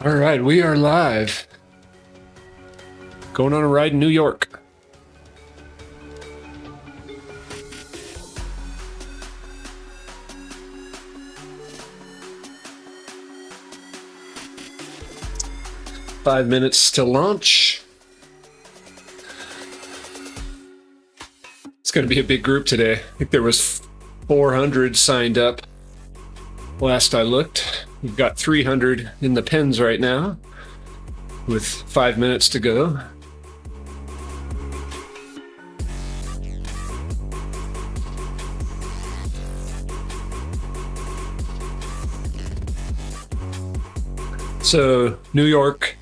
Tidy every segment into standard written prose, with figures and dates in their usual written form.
All right, we are live. Going on a ride in New York. Five minutes to launch. It's going to be a big group today. I think there was 400 signed up last I looked. We've got 300 in the pens right now with 5 minutes to go. So New York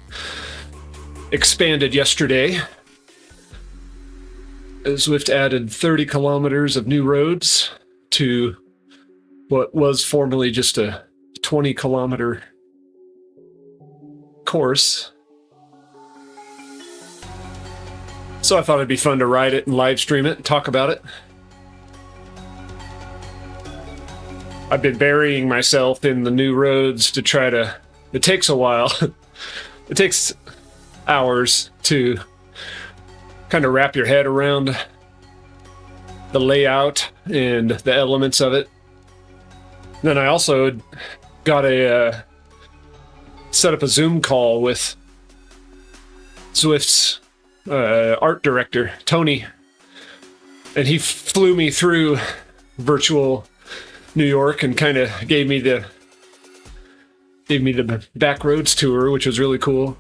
expanded yesterday. Zwift added 30 kilometers of new roads to what was formerly just a 20-kilometer course. So I thought it'd be fun to ride it and live stream it and talk about it. I've been burying myself in the new roads to try to... It takes a while. It takes hours to kind of wrap your head around the layout and the elements of it. Then I also got set up a Zoom call with Zwift's art director, Tony, and he flew me through virtual New York and kind of gave me the back roads tour, which was really cool.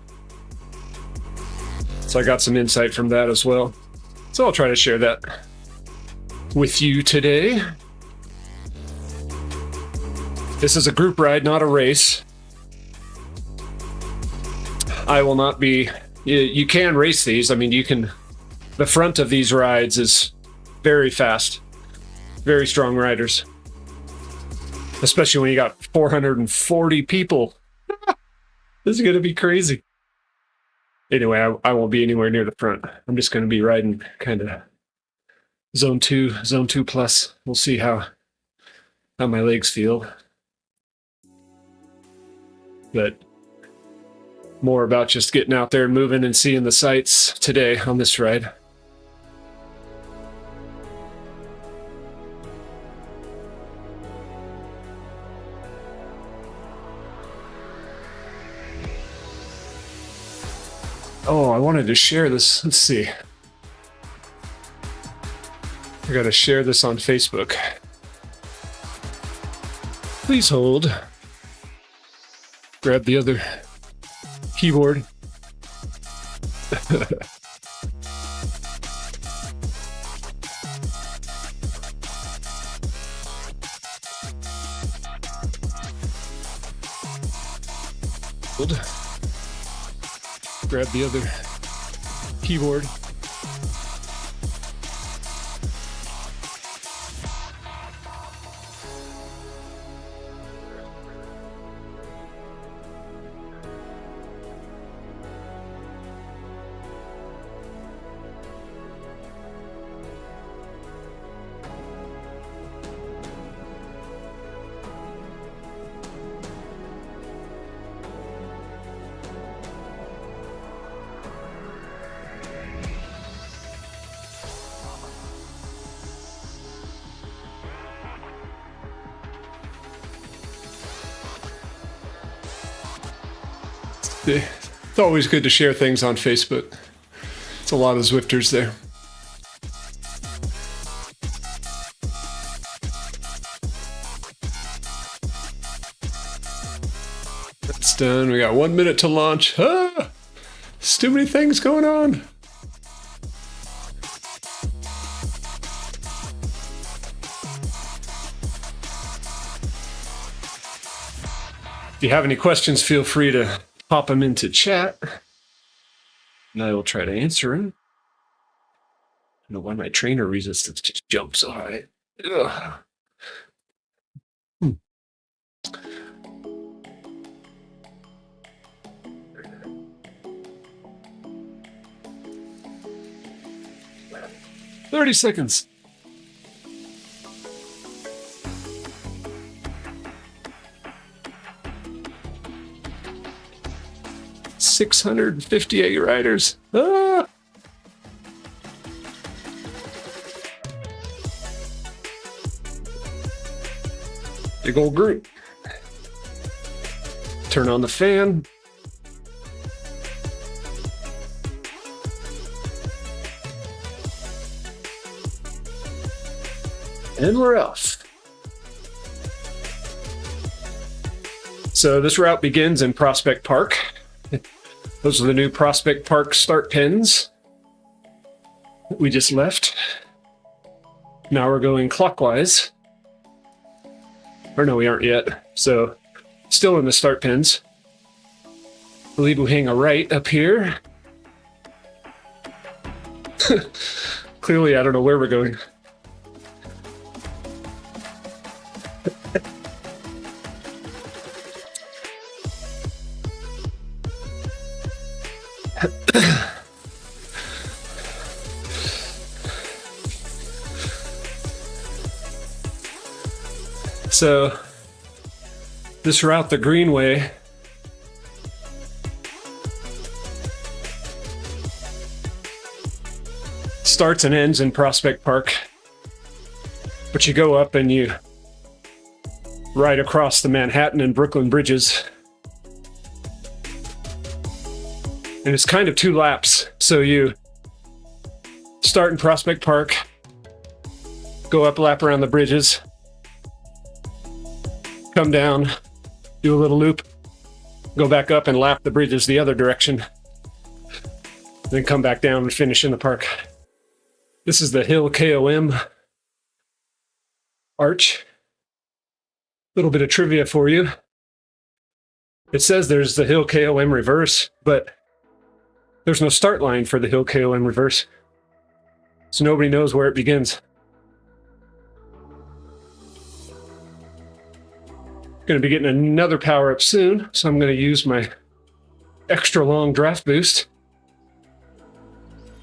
So I got some insight from that as well. So I'll try to share that with you today. This is a group ride, not a race. I will not be... You can race these. I mean, you can... The front of these rides is very fast. Very strong riders. Especially when you got 440 people. This is going to be crazy. Anyway, I won't be anywhere near the front. I'm just going to be riding kind of zone 2 plus. We'll see how my legs feel. But more about just getting out there and moving and seeing the sights today on this ride. Oh, I wanted to share this. Let's see. I gotta share this on Facebook. Please hold. Grab the other keyboard. Hold. Grab the other keyboard. It's always good to share things on Facebook. It's a lot of Zwifters there. That's done. We got 1 minute to launch. Ah, there's too many things going on. If you have any questions, feel free to pop them into chat, and I will try to answer them. I don't know why my trainer resistance just jumped so high. Ugh. 30 seconds. 658 riders. Ah! Big old group. Turn on the fan. And we're off. So this route begins in Prospect Park. Those are the new Prospect Park start pins that we just left. Now we're going clockwise. Or no, we aren't yet. So still in the start pins. I believe we hang a right up here. Clearly, I don't know where we're going. So this route, the Greenway, starts and ends in Prospect Park, but you go up and you ride across the Manhattan and Brooklyn bridges. And it's kind of 2 laps. So you start in Prospect Park, go up a lap around the bridges, come down, do a little loop, go back up and lap the bridges the other direction, then come back down and finish in the park. This is the Hill KOM arch. A little bit of trivia for you. It says there's the Hill KOM reverse, but there's no start line for the Hill KOM reverse, so nobody knows where it begins. Going to be getting another power up soon, so I'm going to use my extra long draft boost.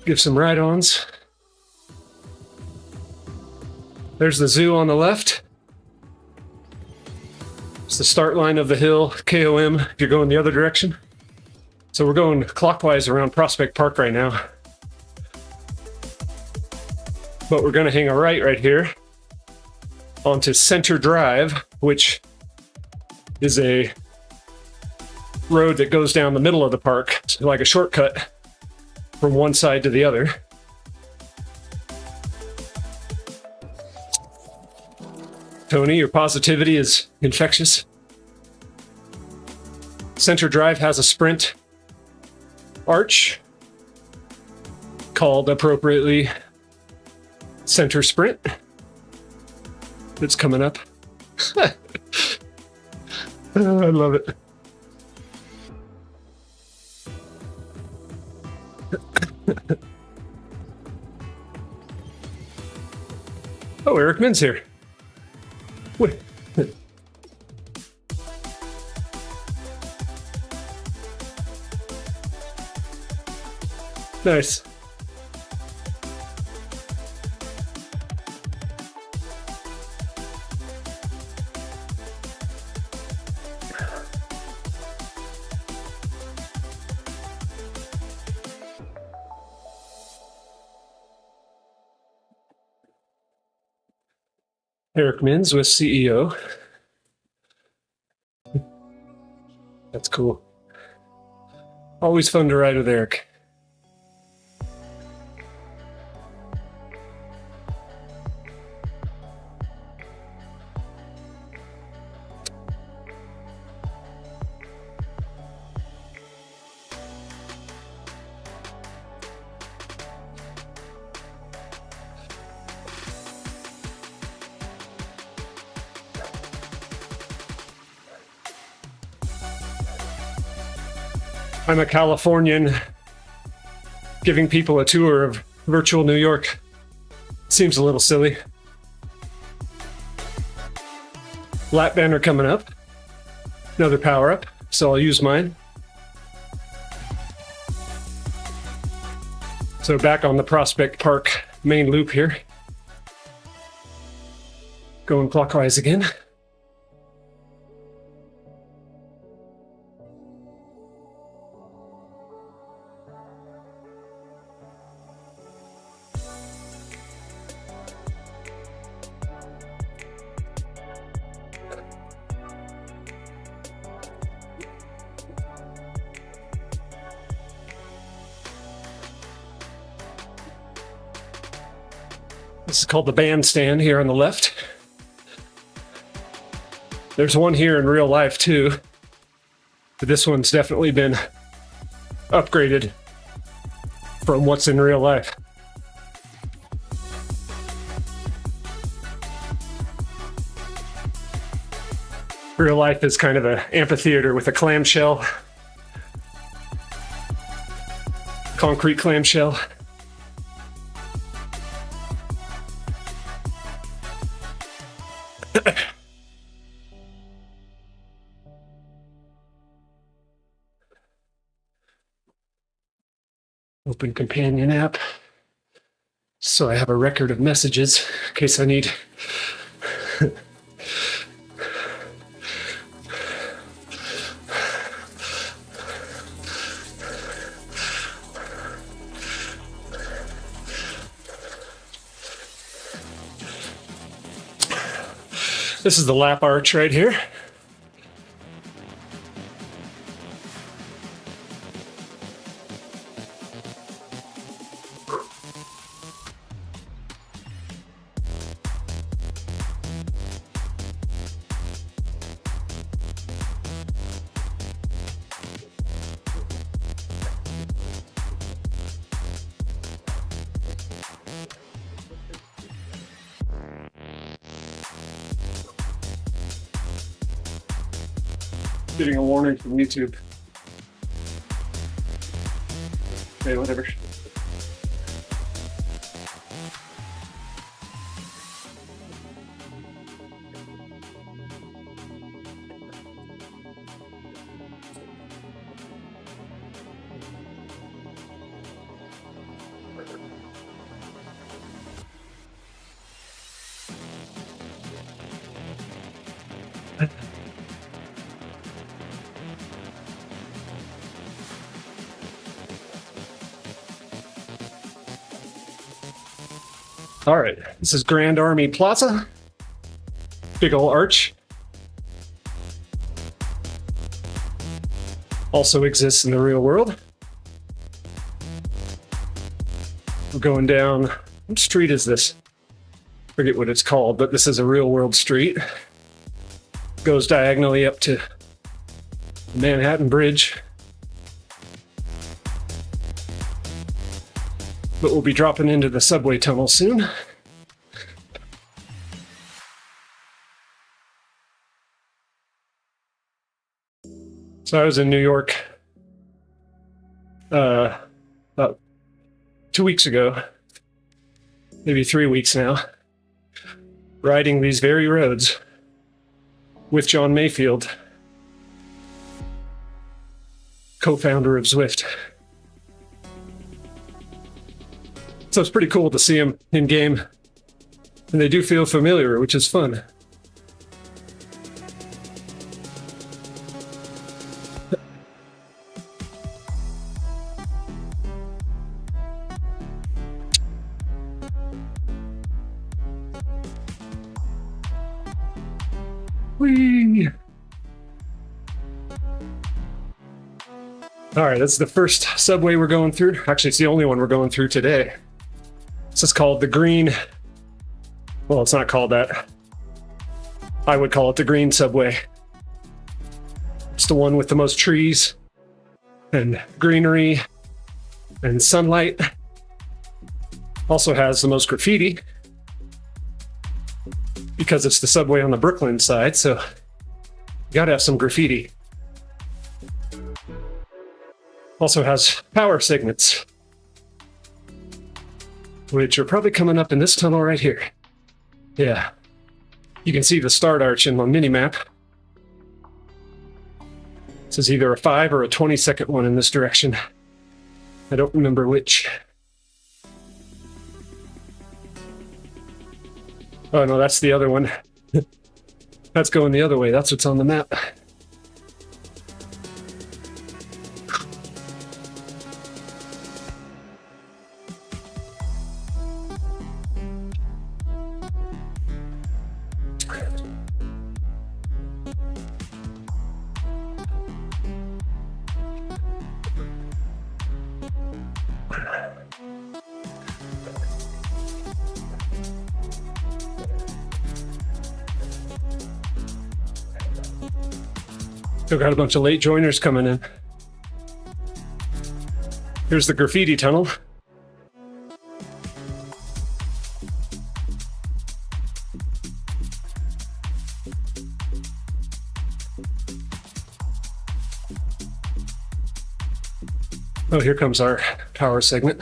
Give some ride-ons. There's the zoo on the left. It's the start line of the Hill KOM if you're going the other direction. So we're going clockwise around Prospect Park right now. But we're going to hang a right here onto Center Drive, which is a road that goes down the middle of the park, so like a shortcut from one side to the other. Tony, your positivity is infectious. Center Drive has a sprint arch called appropriately Center Sprint. It's coming up. Oh, I love it. Oh, Eric Min's here. Wait. Nice. Eric Mins with CEO. That's cool. Always fun to ride with Eric. I'm a Californian giving people a tour of virtual New York. Seems a little silly. Lap banner coming up. Another power up, so I'll use mine. So back on the Prospect Park main loop here. Going clockwise again. This is called the bandstand here on the left. There's one here in real life too, but this one's definitely been upgraded from what's in real life. Real life is kind of an amphitheater with a clamshell, concrete clamshell. Open companion app. So I have a record of messages in case I need. This is the lap arch right here. Getting a warning from YouTube. Okay, whatever. All right, this is Grand Army Plaza. Big ol' arch. Also exists in the real world. We're going down, what street is this? Forget what it's called, but this is a real world street. Goes diagonally up to the Manhattan Bridge. But we'll be dropping into the subway tunnel soon. So I was in New York about 2 weeks ago, maybe 3 weeks now, riding these very roads with John Mayfield, co-founder of Zwift. So it's pretty cool to see them in game, and they do feel familiar, which is fun. Whee! All right, that's the first subway we're going through. Actually, it's the only one we're going through today. This is called the Green. Well, it's not called that. I would call it the Green Subway. It's the one with the most trees and greenery and sunlight. Also has the most graffiti because it's the subway on the Brooklyn side, so you gotta have some graffiti. Also has power segments, which are probably coming up in this tunnel right here. Yeah. You can see the start arch in the mini-map. This is either a 5 or a 20-second one in this direction. I don't remember which. Oh no, that's the other one. That's going the other way. That's what's on the map. Still got a bunch of late joiners coming in. Here's the graffiti tunnel. Oh, here comes our power segment.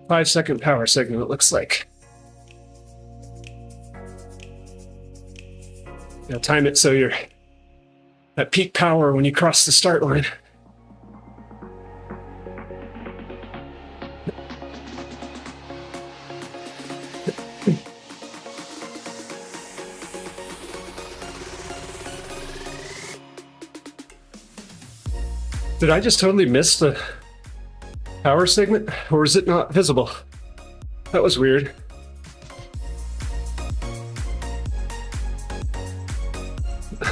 Five-second power segment, it looks like. Yeah, time it so you're at peak power when you cross the start line. Did I just totally miss the power segment, or is it not visible? That was weird.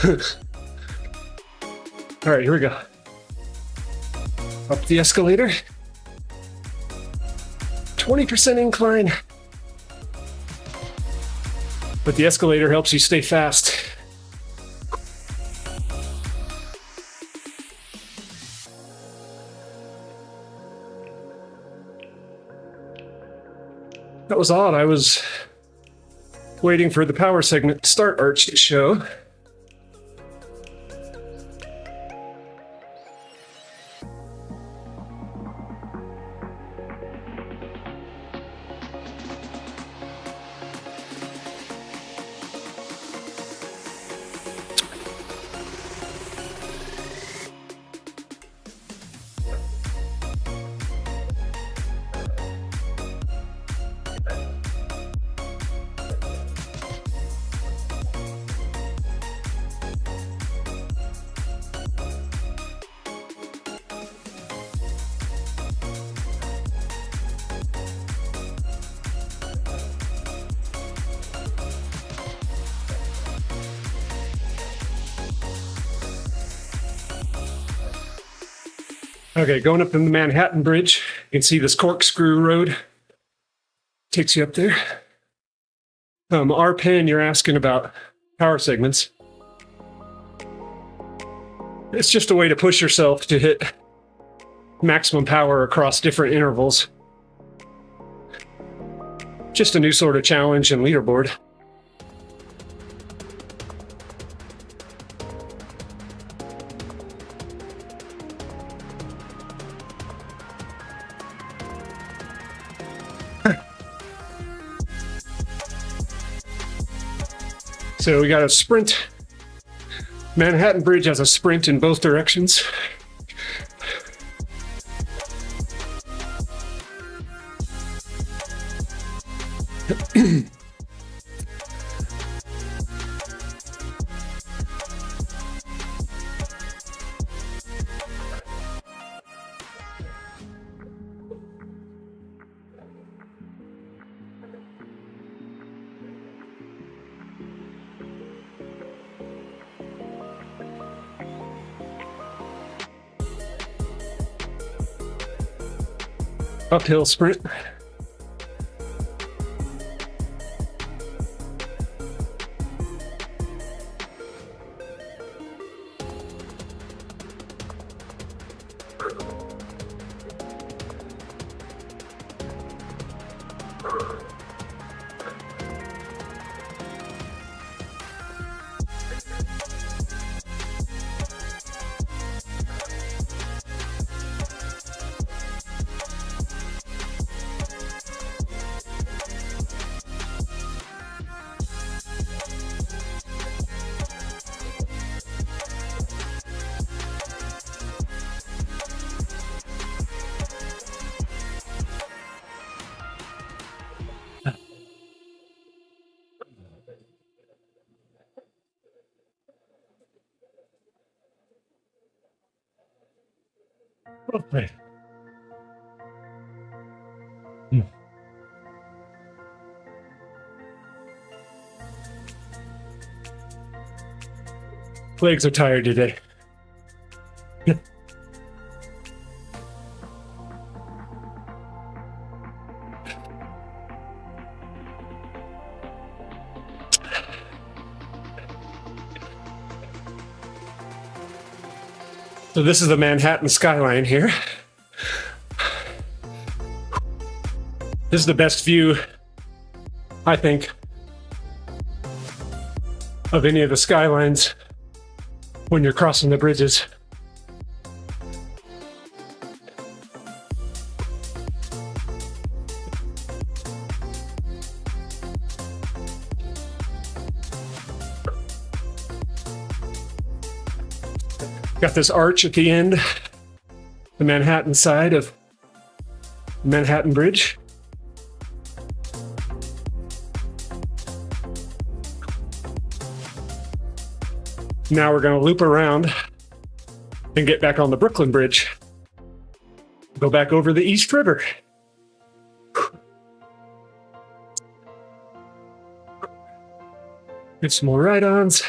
All right, here we go. Up the escalator. 20% incline. But the escalator helps you stay fast. That was odd. I was waiting for the power segment start arch to show. Okay, going up in the Manhattan Bridge, you can see this corkscrew road. Takes you up there. Our pen, you're asking about power segments. It's just a way to push yourself to hit maximum power across different intervals. Just a new sort of challenge and leaderboard. So we got a sprint. Manhattan Bridge has a sprint in both directions. Uphill sprint. Okay. Legs are tired today. So this is the Manhattan skyline here. This is the best view, I think, of any of the skylines when you're crossing the bridges. Got this arch at the end, the Manhattan side of Manhattan Bridge. Now we're going to loop around and get back on the Brooklyn Bridge. Go back over the East River. Get some more ride-ons.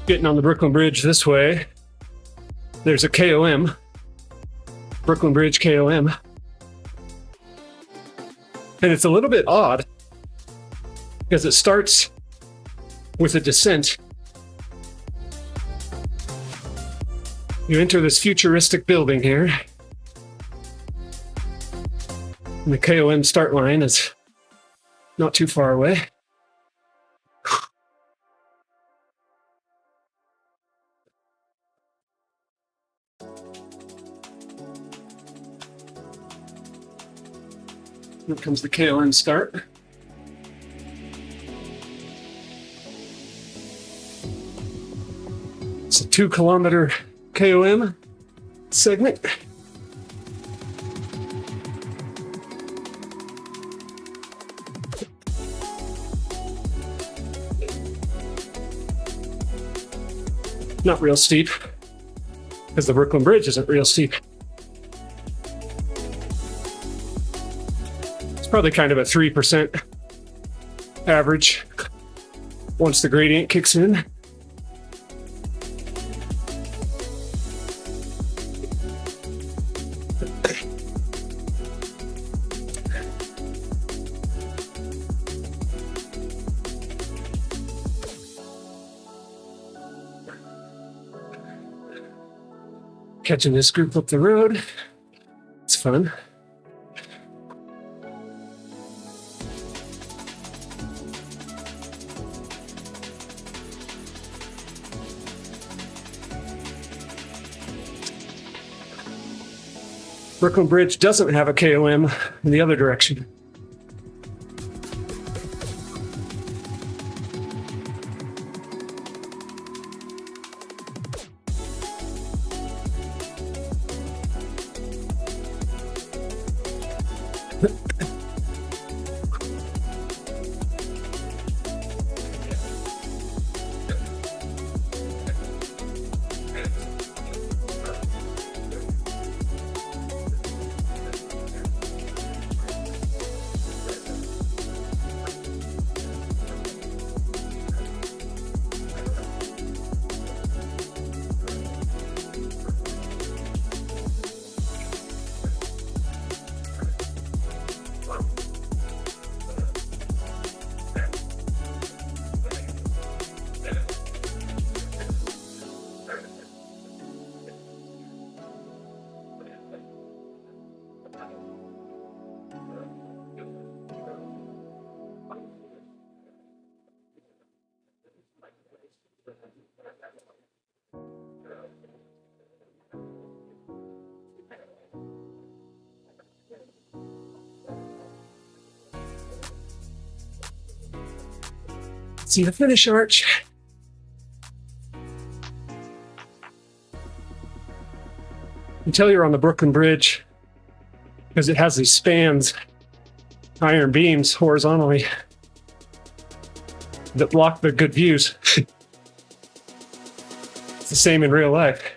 Getting on the Brooklyn Bridge this way, there's a KOM, Brooklyn Bridge KOM. And it's a little bit odd because it starts with a descent. You enter this futuristic building here, and the KOM start line is not too far away. Here comes the KOM start. It's a 2-kilometer KOM segment. Not real steep, because the Brooklyn Bridge isn't real steep. Probably kind of a 3% average once the gradient kicks in. Catching this group up the road. It's fun. Brooklyn Bridge doesn't have a KOM in the other direction. See the finish arch. You can tell you're on the Brooklyn Bridge because it has these spans, iron beams horizontally that block the good views. It's the same in real life.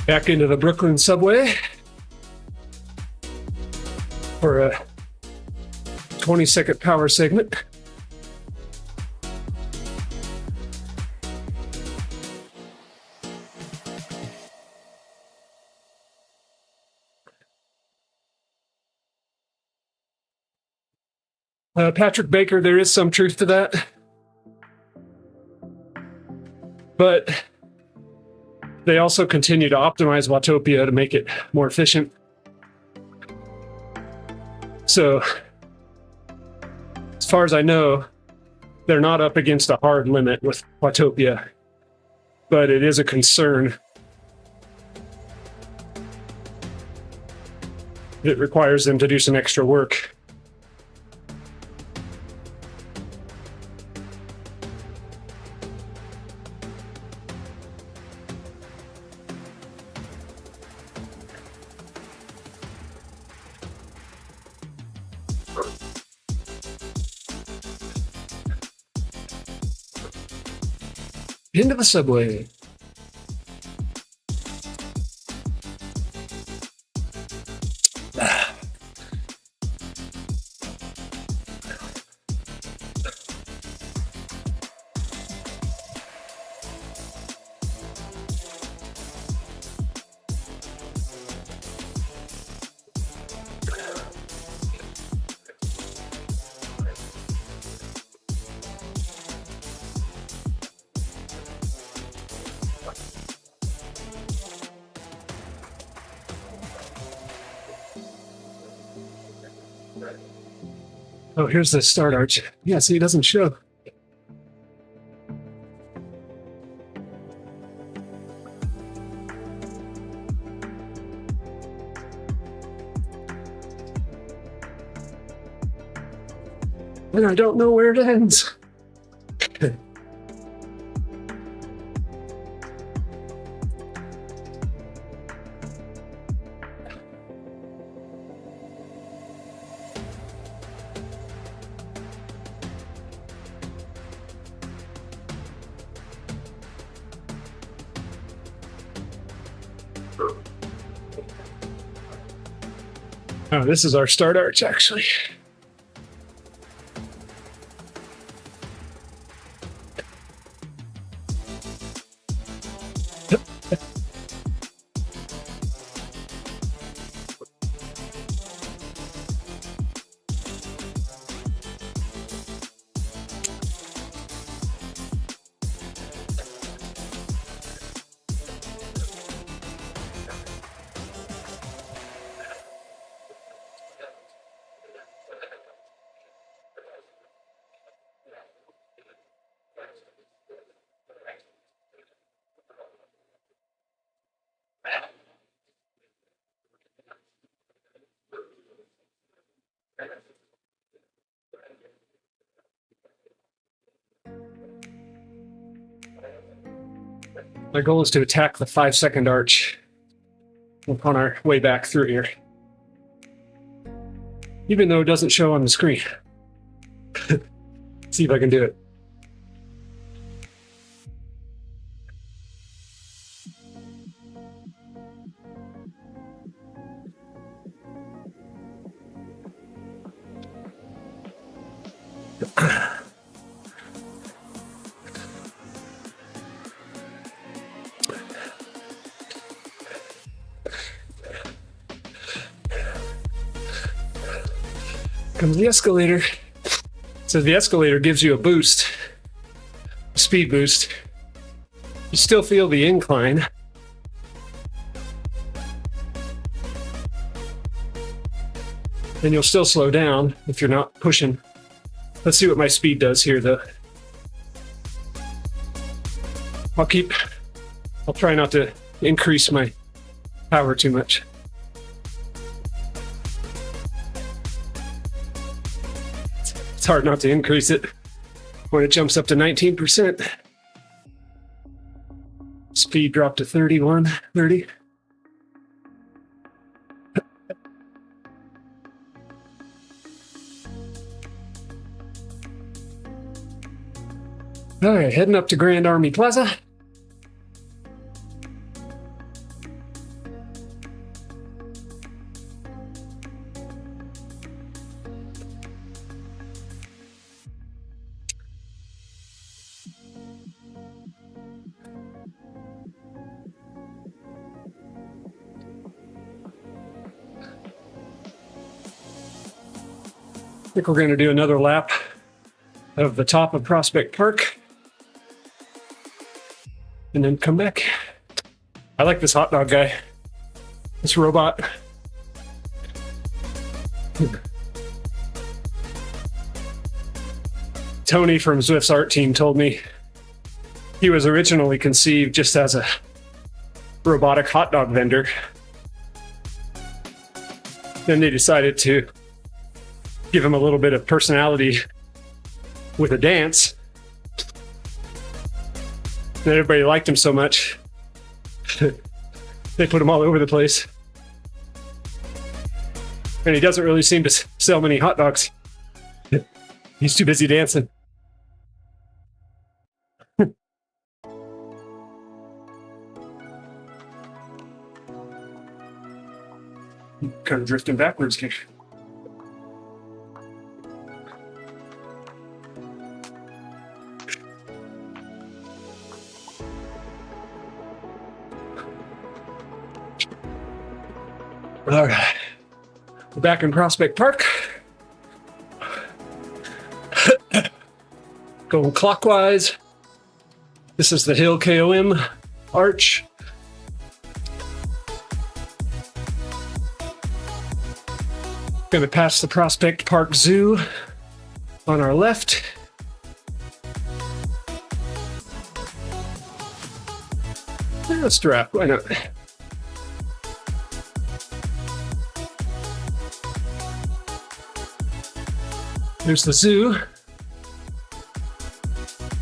Back into the Brooklyn subway for a 20-second power segment. Patrick Baker, there is some truth to that. But they also continue to optimize Watopia to make it more efficient. So, as far as I know, they're not up against a hard limit with Watopia, but it is a concern. It requires them to do some extra work. Into the subway. Oh, here's the start arch. Yeah, see, it doesn't show. And I don't know where it ends. Oh, this is our start arch, actually. My goal is to attack the 5-second arch upon our way back through here. Even though it doesn't show on the screen. See if I can do it. Comes the escalator. So the escalator gives you a boost, a speed boost. You still feel the incline. And you'll still slow down if you're not pushing. Let's see what my speed does here, though. I'll try not to increase my power too much. It's hard not to increase it when it jumps up to 19%. Speed dropped to 31, 30. All right, heading up to Grand Army Plaza. I think we're going to do another lap of the top of Prospect Park and then come back. I like this hot dog guy, this robot. Tony from Zwift's art team told me he was originally conceived just as a robotic hot dog vendor. Then they decided to give him a little bit of personality with a dance. And everybody liked him so much, they put him all over the place. And he doesn't really seem to sell many hot dogs. He's too busy dancing. Kind of drifting backwards here. All right, we're back in Prospect Park. Going clockwise. This is the Hill KOM arch. Going to pass the Prospect Park Zoo on our left. Let's draft, why not? There's the zoo.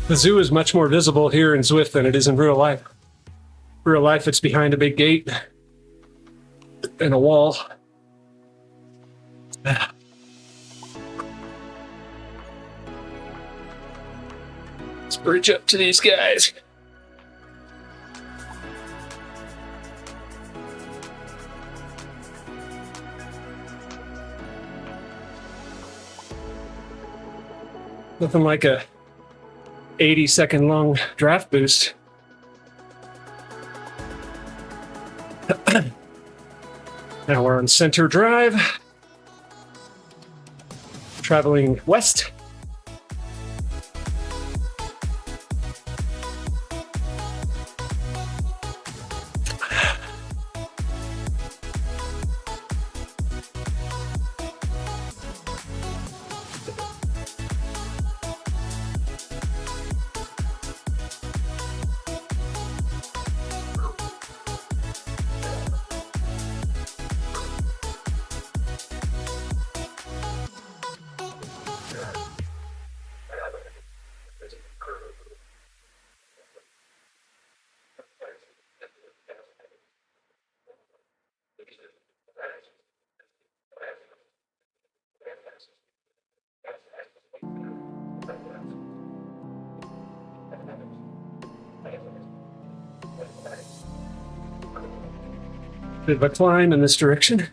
The zoo is much more visible here in Zwift than it is in real life. Real life, it's behind a big gate and a wall. Let's bridge up to these guys. Nothing like a 80-second long draft boost. Now we're on Center Drive, traveling west. bit of a climb in this direction.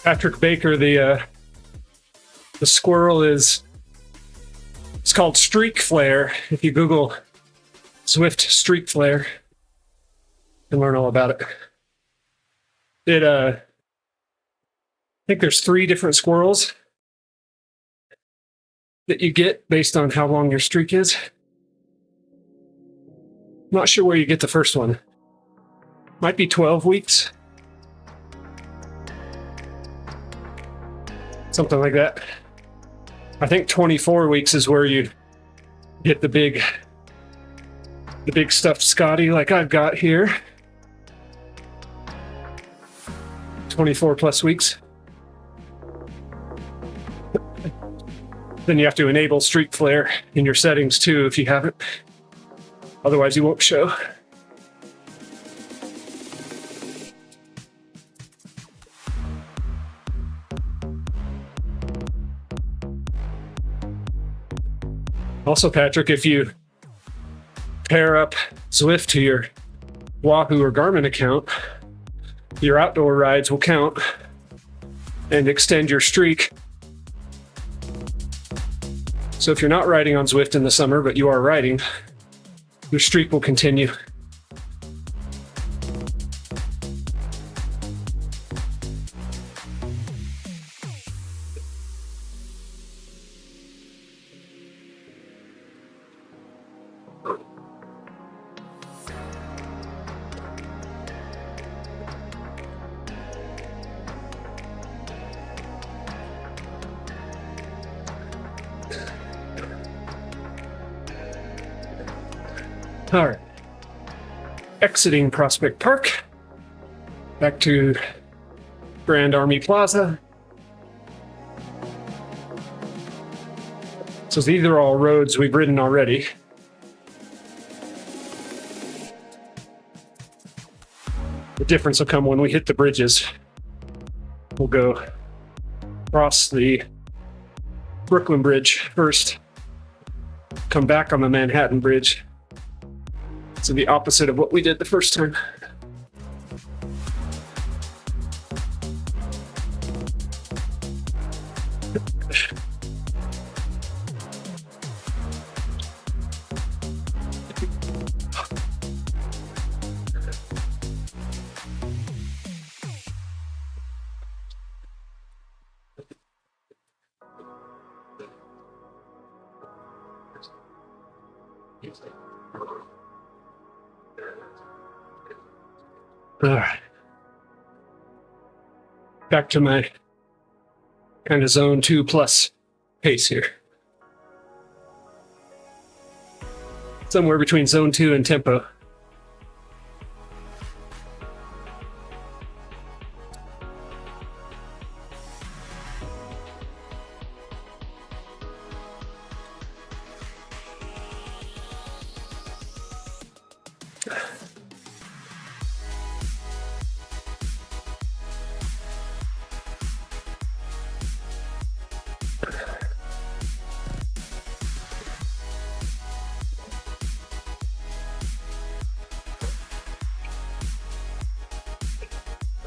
Patrick Baker, the squirrel it's called streak flare. If you Google Zwift streak flare, you can learn all about it. I think there's 3 different squirrels that you get based on how long your streak is. I'm not sure where you get the first one. Might be 12 weeks. Something like that. I think 24 weeks is where you get the big stuffed Scotty like I've got here. 24 plus weeks. Then you have to enable streak flare in your settings too if you haven't. Otherwise you won't show. Also, Patrick, if you pair up Zwift to your Wahoo or Garmin account, your outdoor rides will count and extend your streak. So if you're not riding on Zwift in the summer, but you are riding, your streak will continue. All right, exiting Prospect Park, back to Grand Army Plaza. So these are all roads we've ridden already. The difference will come when we hit the bridges. We'll go across the Brooklyn Bridge first, come back on the Manhattan Bridge. So the opposite of what we did the first time. All right. Back to my kind of zone 2 plus pace here. Somewhere between zone 2 and tempo.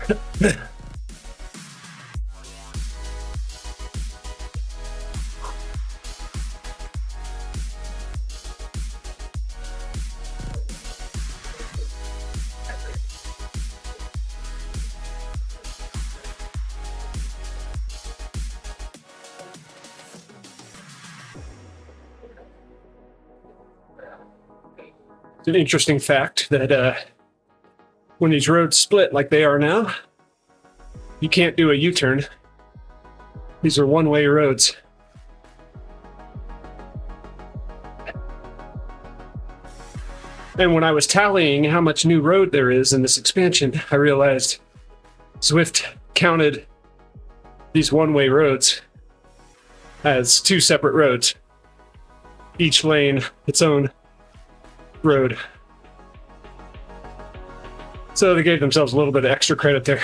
It's an interesting fact that when these roads split like they are now, you can't do a U-turn. These are one-way roads. And when I was tallying how much new road there is in this expansion, I realized Zwift counted these one-way roads as two separate roads, each lane its own road. So they gave themselves a little bit of extra credit there.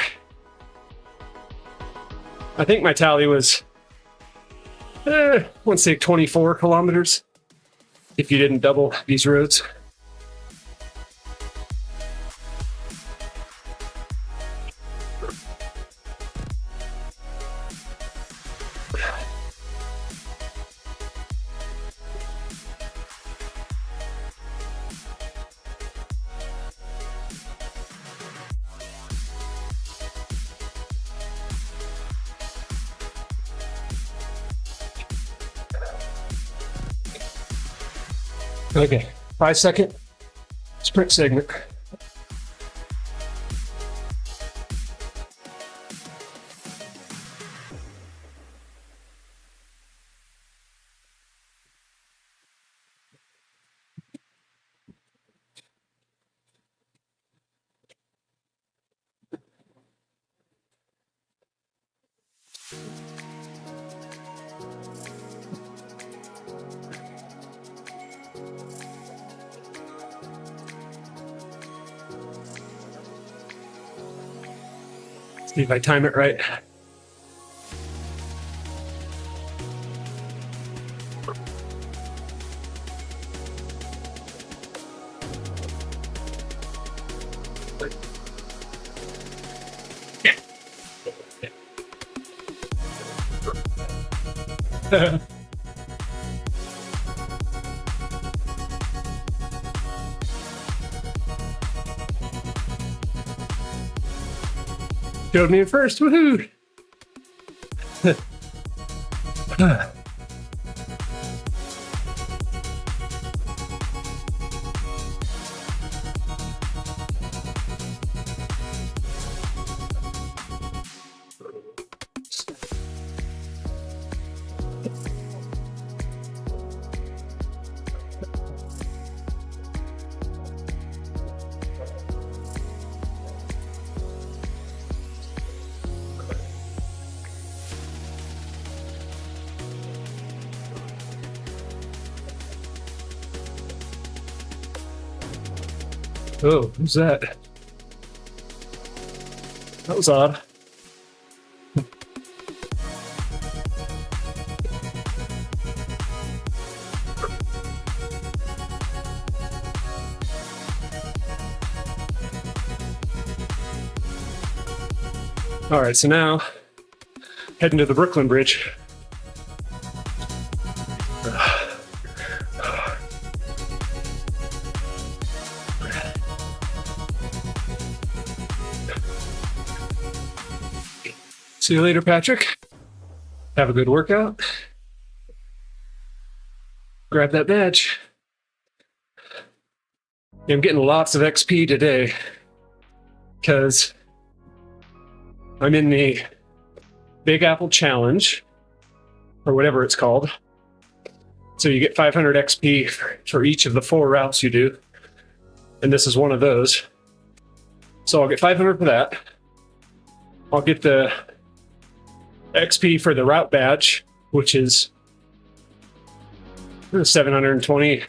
I think my tally was, I want to say 24 kilometers if you didn't double these roads. Okay, 5-second sprint segment. See if I time it right. Showed me first, woohoo! Oh, who's that? That was odd. All right, so now heading to the Brooklyn Bridge. See you later, Patrick. Have a good workout. Grab that badge. I'm getting lots of XP today because I'm in the Big Apple Challenge, or whatever it's called. So you get 500 XP for each of the 4 routes you do. And this is one of those. So I'll get 500 for that. I'll get the XP for the route badge, which is 720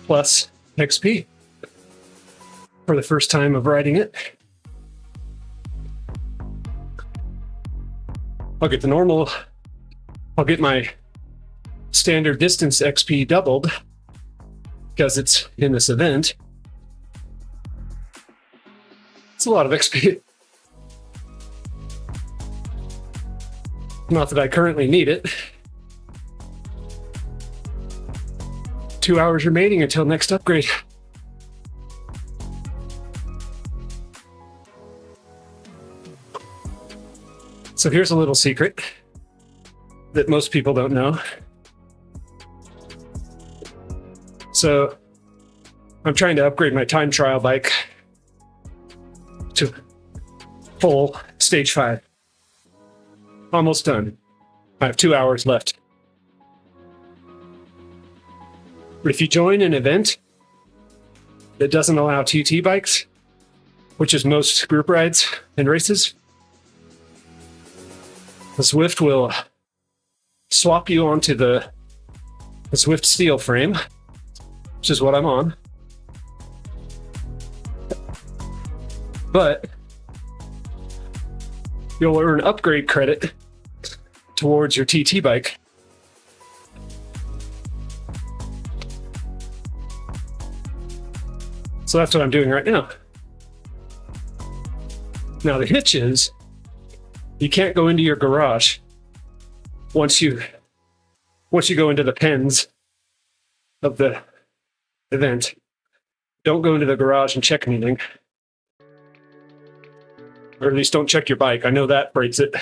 plus XP for the first time of riding it. I'll get the normal, I'll get my standard distance XP doubled because it's in this event. It's a lot of XP. Not that I currently need it. 2 hours remaining until next upgrade. So here's a little secret that most people don't know. So I'm trying to upgrade my time trial bike to full stage 5. Almost done. I have 2 hours left. But if you join an event that doesn't allow TT bikes, which is most group rides and races, the Zwift will swap you onto the Zwift steel frame, which is what I'm on. But you'll earn upgrade credit towards your TT bike. So that's what I'm doing right now. Now the hitch is, you can't go into your garage once you go into the pens of the event. Don't go into the garage and check anything. Or at least don't check your bike. I know that breaks it.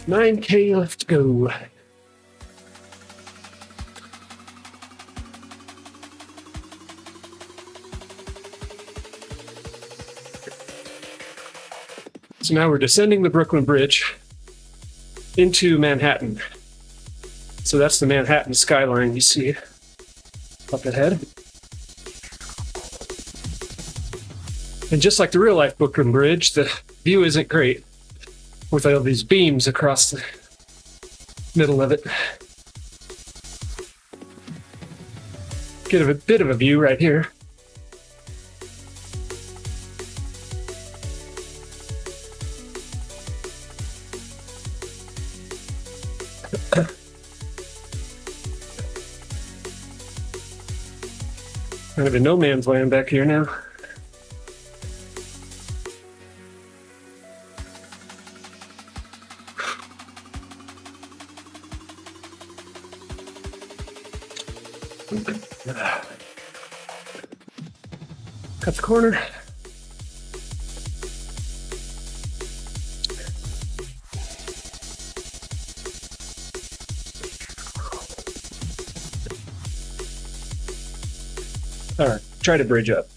$9K left to go. So now we're descending the Brooklyn Bridge into Manhattan. So that's the Manhattan skyline you see up ahead. And just like the real life Brooklyn Bridge, the view isn't great with all these beams across the middle of it. Get a bit of a view right here. Kind of a no man's land back here now. Cut the corner. All right, try to bridge up.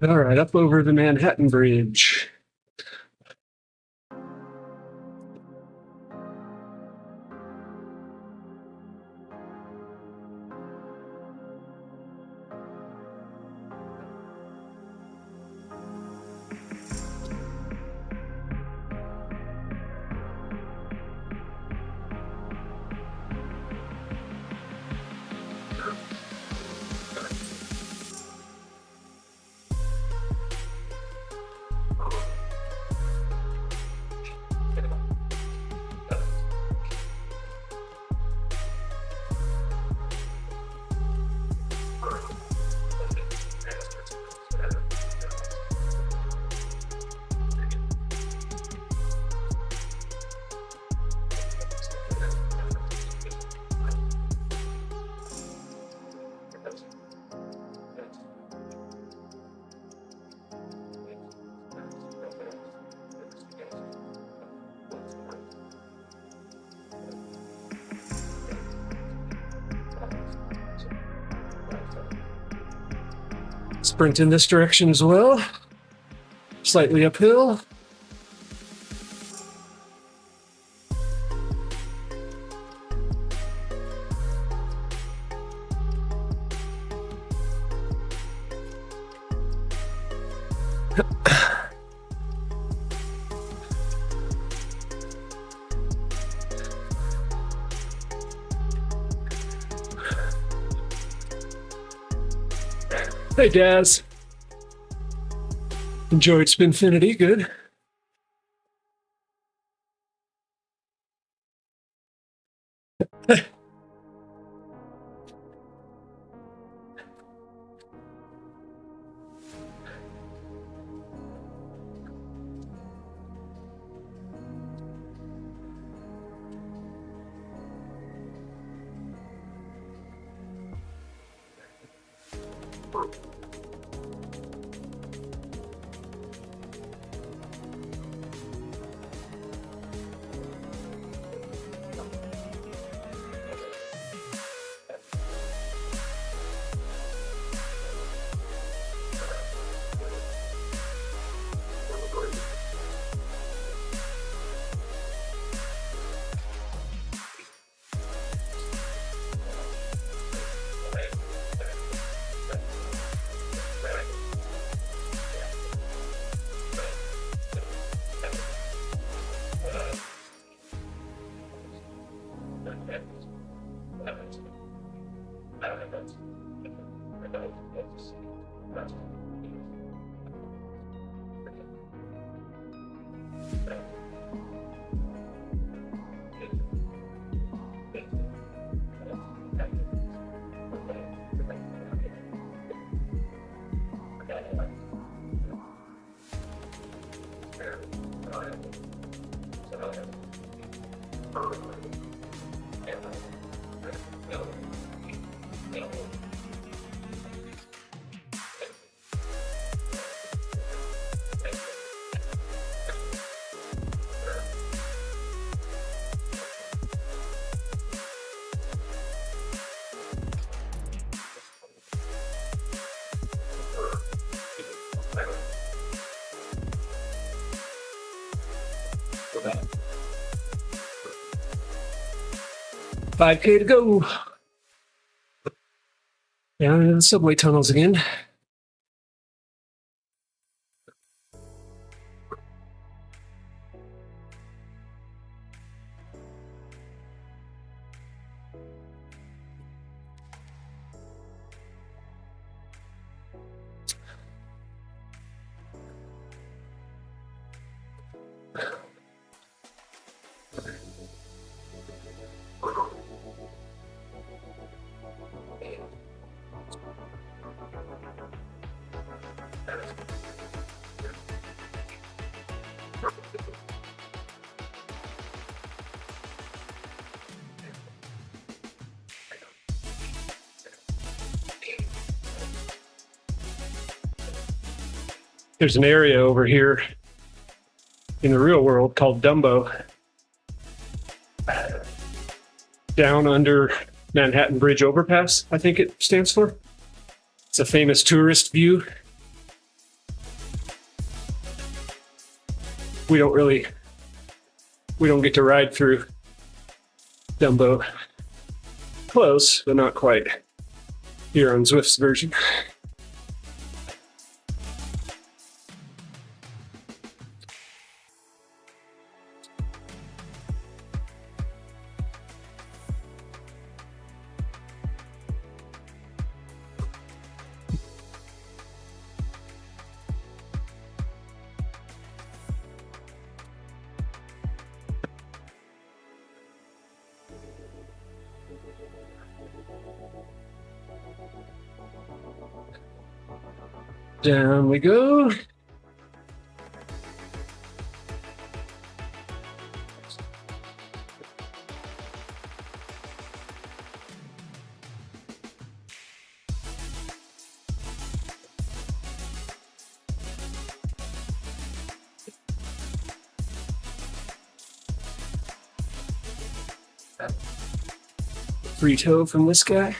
All right, up over the Manhattan Bridge. Sprint in this direction as well. Slightly uphill. Hey, Daz. Enjoyed Spinfinity, good. About 5K to go. Down into the subway tunnels again. There's an area over here in the real world called Dumbo, down under Manhattan Bridge Overpass, I think it stands for. It's a famous tourist view. we don't get to ride through Dumbo. Close, but not quite here on Zwift's version. Down we go. Free toe from this guy.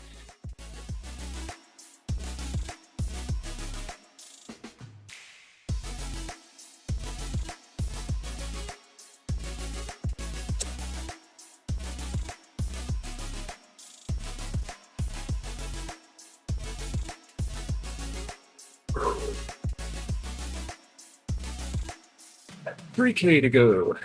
$3K to go.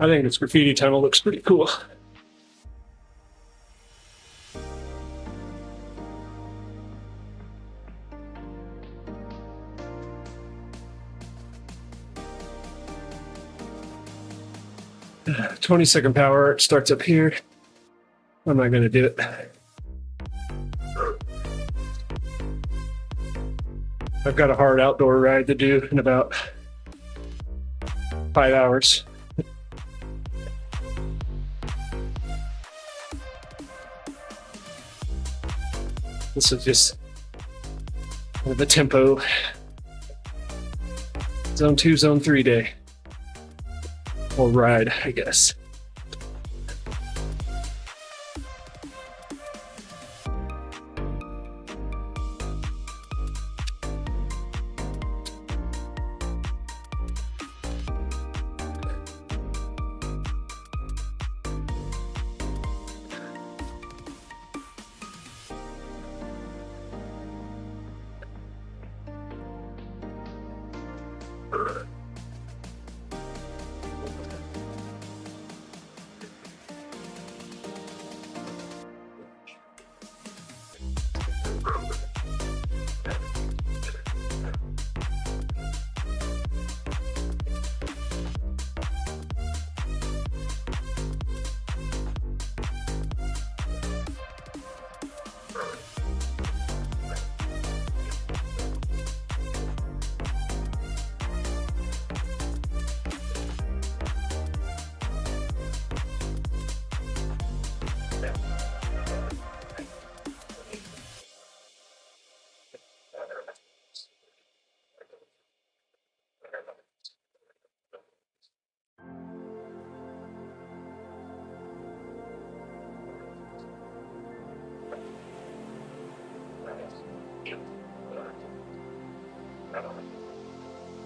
I think this graffiti tunnel looks pretty cool. Uh, 20-second power art starts up here. I'm not going to do it. I've got a hard outdoor ride to do in about 5 hours. This is just the tempo. Zone 2, Zone 3 day. Or ride, I guess.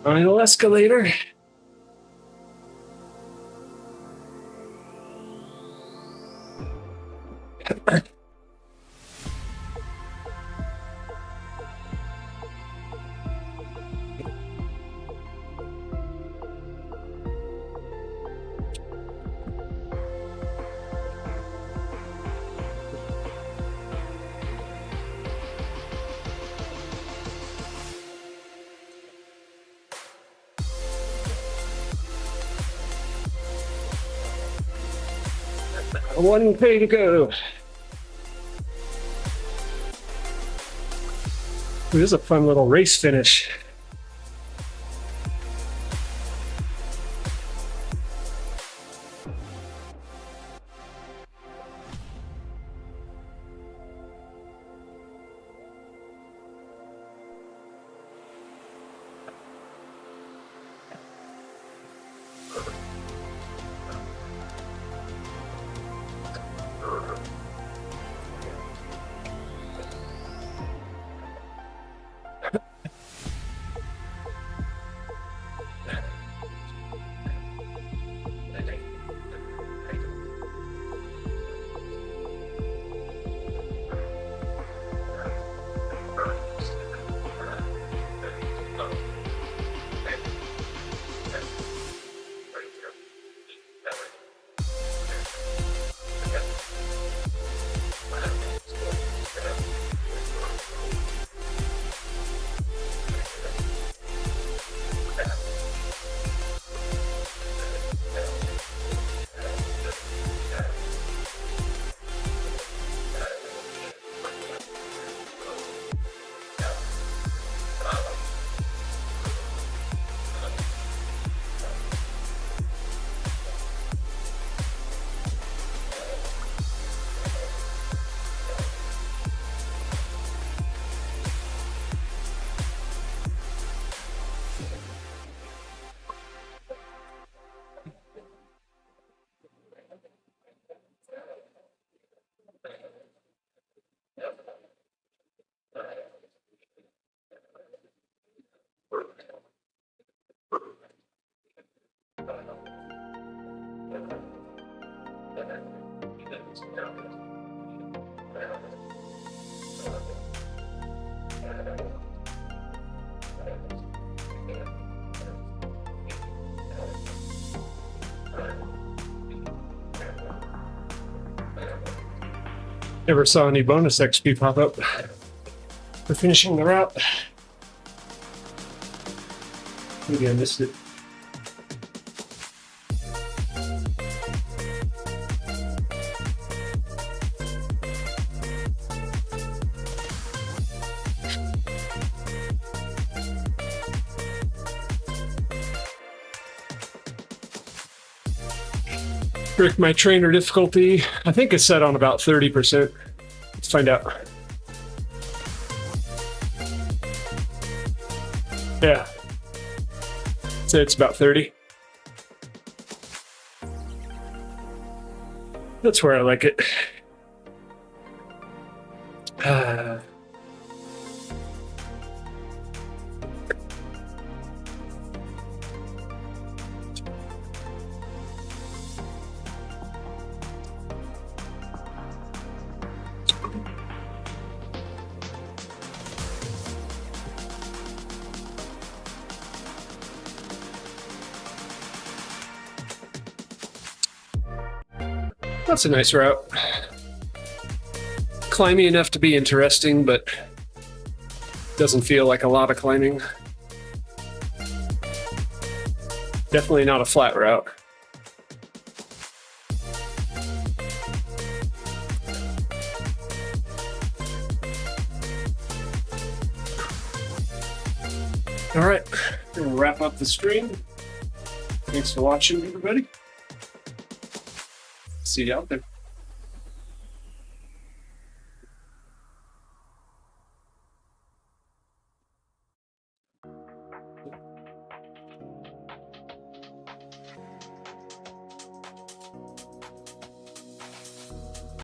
Final escalator. $1K to go. This is a fun little race finish. Never saw any bonus XP pop up for finishing the route. Maybe I missed it. Rick, my trainer difficulty, I think is set on about 30%. Let's find out. Yeah. So it's about 30. That's where I like it. That's a nice route. Climbing enough to be interesting, but doesn't feel like a lot of climbing. Definitely not a flat route. All right, we'll wrap up the stream. Thanks for watching, everybody. See you out there.